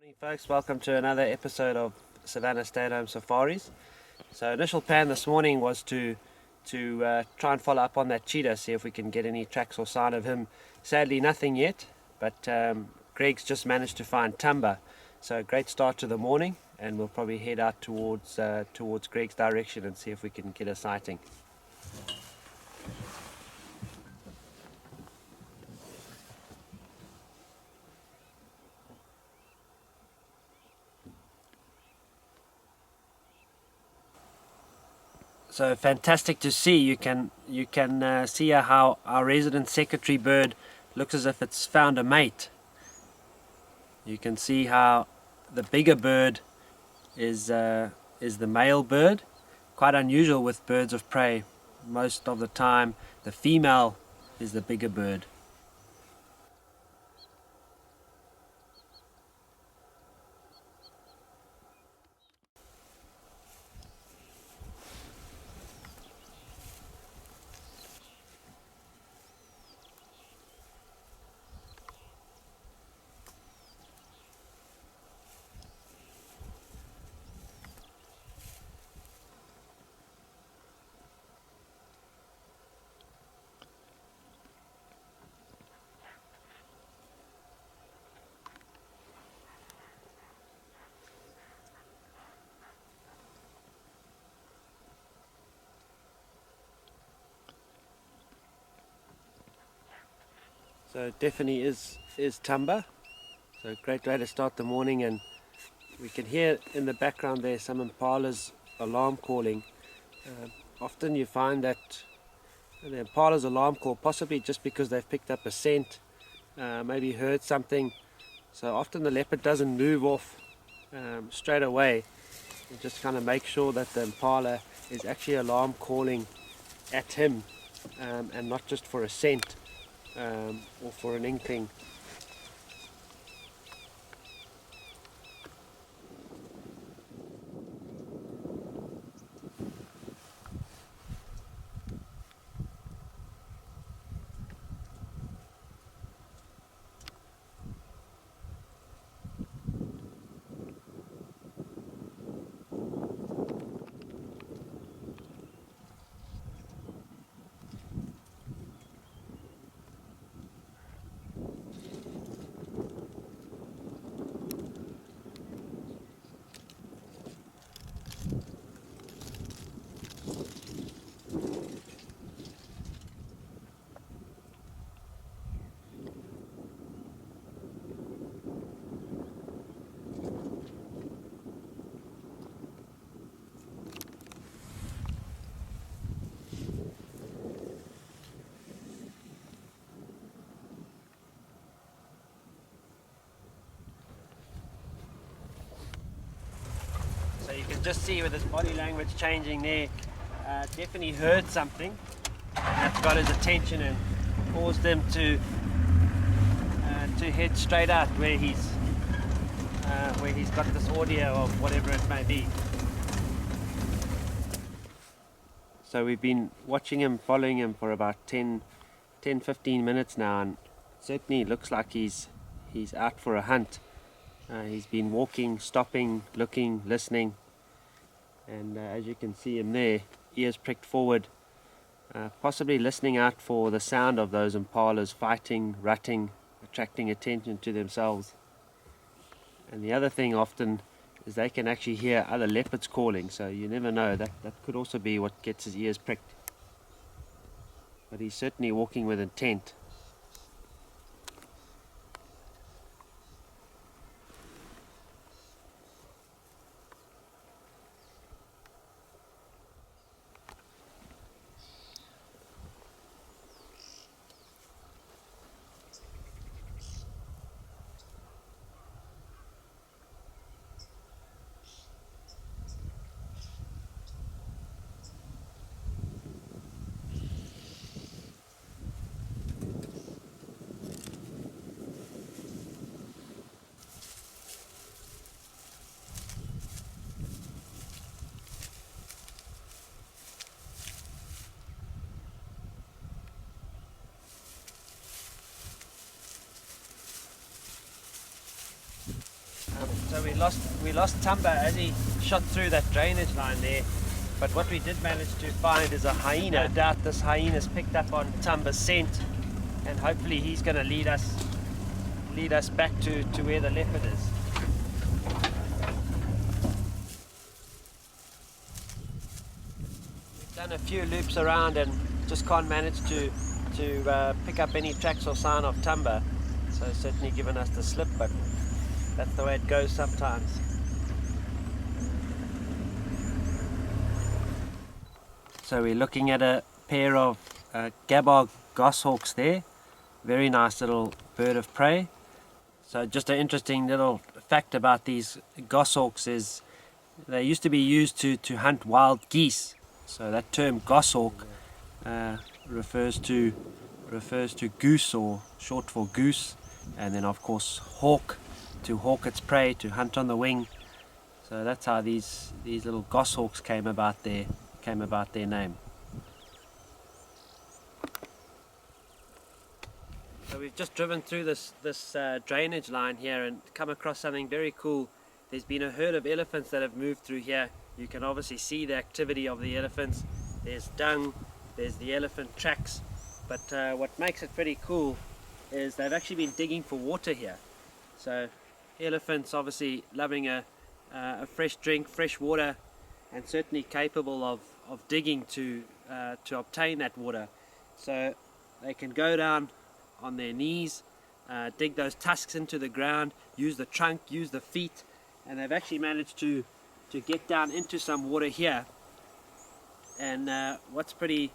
Morning folks, welcome to another episode of Savanna Stay-at-Home Safaris. So initial plan this morning was to try and follow up on that cheetah, see if we can get any tracks or sign of him. Sadly nothing yet, but Greg's just managed to find Matimba. So great start to the morning, and we'll probably head out towards Greg's direction and see if we can get a sighting. So fantastic to see. You can see how our resident secretary bird looks as if it's found a mate. You can see how the bigger bird is the male bird. Quite unusual with birds of prey. Most of the time the female is the bigger bird. So it definitely is Matimba. So a great way to start the morning, and we can hear in the background there some impalas alarm calling. Often you find that the impala's alarm call, possibly just because they've picked up a scent, maybe heard something. So often the leopard doesn't move off straight away. You just kind of make sure that the impala is actually alarm calling at him, and not just for a scent or for an inkling. So you can just see with his body language changing there, definitely heard something that's got his attention and caused him to head straight out where he's got this audio of whatever it may be. So we've been watching him, following him for about 10-15 minutes now, and certainly looks like he's out for a hunt. He's been walking, stopping, looking, listening, and as you can see him there, ears pricked forward, possibly listening out for the sound of those impalas fighting, rutting, attracting attention to themselves. And the other thing often is they can actually hear other leopards calling, so you never know, that could also be what gets his ears pricked. But he's certainly walking with intent. So we lost Tumba as he shot through that drainage line there. But what we did manage to find is a hyena. No doubt this hyena's picked up on Tumba's scent, and hopefully he's going to lead us back to where the leopard is. We've done a few loops around and just can't manage to pick up any tracks or sign of Tumba. So certainly given us the slip, but that's the way it goes sometimes. So we're looking at a pair of gabbard goshawks there. Very nice little bird of prey. So just an interesting little fact about these goshawks is they used to be used to hunt wild geese. So that term goshawk refers to goose, or short for goose, and then of course hawk, to hawk its prey, to hunt on the wing. So that's how these little goshawks came about their name. So we've just driven through this drainage line here and come across something very cool. There's been a herd of elephants that have moved through here. You can obviously see the activity of the elephants. There's dung, there's the elephant tracks, but what makes it pretty cool is they've actually been digging for water here. So elephants obviously loving a fresh drink, fresh water, and certainly capable of digging to obtain that water. So they can go down on their knees, dig those tusks into the ground, use the trunk, use the feet, and they've actually managed to get down into some water here. And what's pretty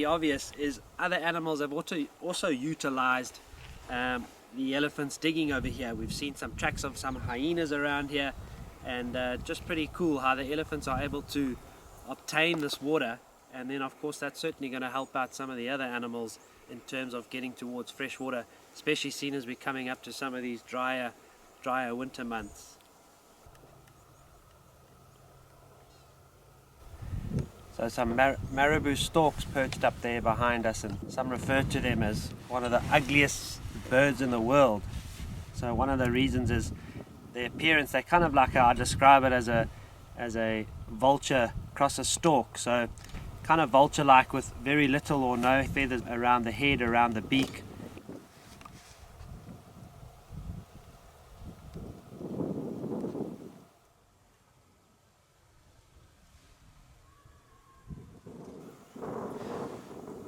obvious is other animals have also utilized the elephants digging over here. We've seen some tracks of some hyenas around here, and just pretty cool how the elephants are able to obtain this water. And then of course that's certainly going to help out some of the other animals in terms of getting towards fresh water, especially seen as we're coming up to some of these drier winter months. So some marabou storks perched up there behind us, and some refer to them as one of the ugliest birds in the world. So one of the reasons is their appearance. They're kind of like, I describe it as a vulture cross a stork. So kind of vulture-like, with very little or no feathers around the head, around the beak.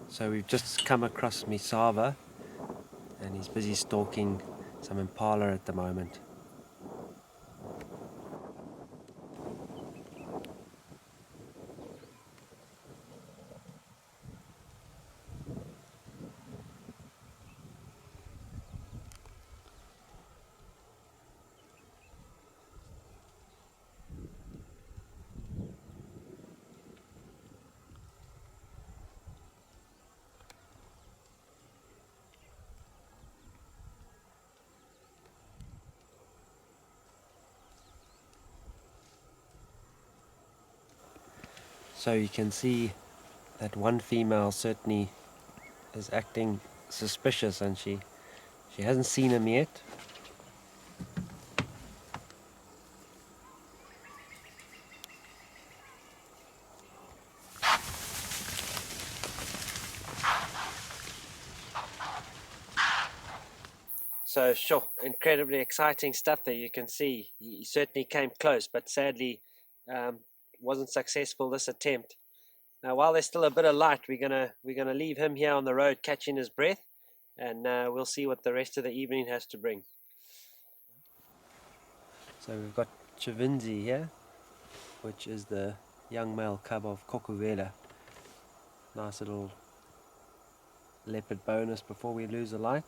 So we've just come across Misava, and he's busy stalking some impala at the moment. So you can see that one female certainly is acting suspicious, and she hasn't seen him yet. So sure, incredibly exciting stuff there. You can see he certainly came close, but sadly wasn't successful this attempt. Now while there's still a bit of light, we're gonna leave him here on the road catching his breath, and we'll see what the rest of the evening has to bring. So we've got Chivinzi here, which is the young male cub of Kokuvela. Nice little leopard bonus before we lose the light.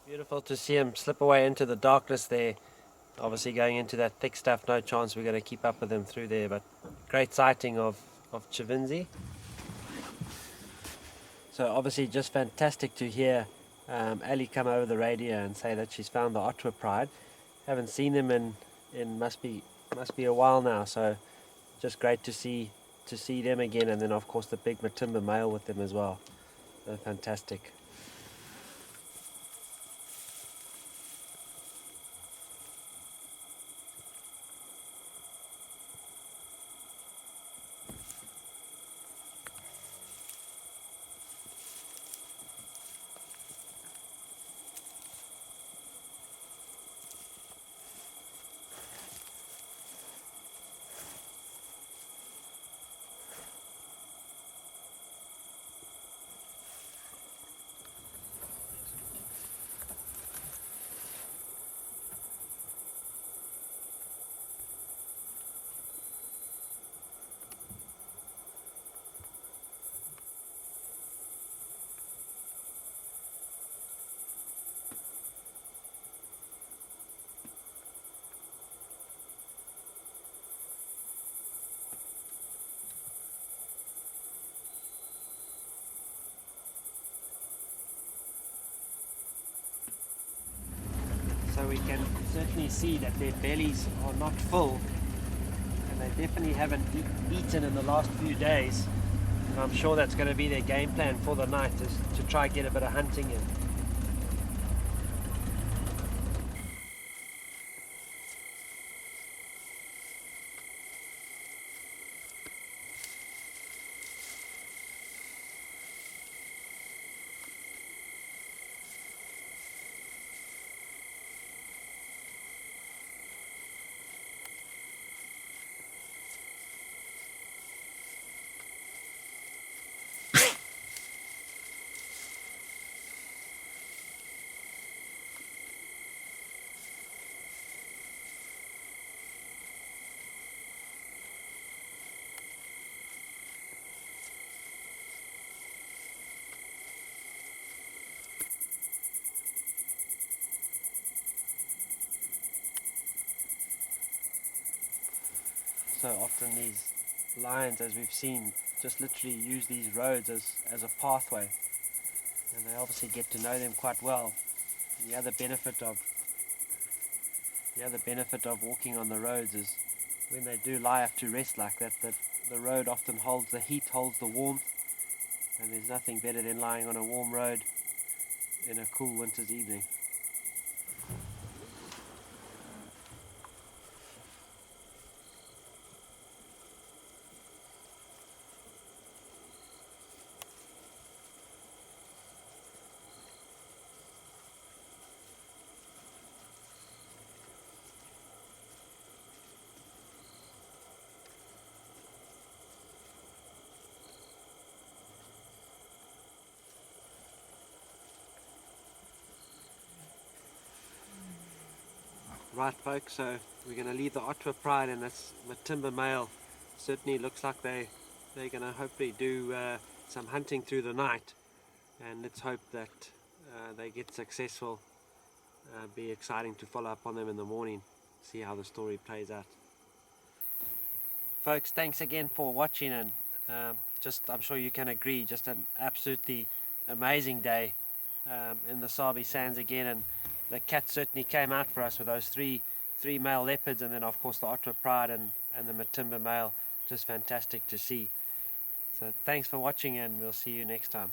Beautiful to see him slip away into the darkness there. Obviously going into that thick stuff, no chance we're going to keep up with him through there, but great sighting of Chivinzi. So obviously just fantastic to hear Ali come over the radio and say that she's found the Ottawa Pride. Haven't seen them in must be a while now, so just great to see them again, and then of course the big Matimba male with them as well. So fantastic. So we can certainly see that their bellies are not full, and they definitely haven't eaten in the last few days, and I'm sure that's going to be their game plan for the night, is to try get a bit of hunting in. So often these lions, as we've seen, just literally use these roads as a pathway, and they obviously get to know them quite well. And the other benefit of walking on the roads is when they do lie up to rest like that, that the road often holds the heat, holds the warmth, and there's nothing better than lying on a warm road in a cool winter's evening. Right folks, so we're going to leave the Ottawa Pride and this Matimba male. Certainly looks like they're going to hopefully do some hunting through the night, and let's hope that they get successful. Be exciting to follow up on them in the morning, see how the story plays out. Folks, thanks again for watching, and I'm sure you can agree, just an absolutely amazing day in the Sabi Sands again, and the cat certainly came out for us with those three male leopards, and then of course the Ottawa Pride and the Matimba male. Just fantastic to see. So thanks for watching, and we'll see you next time.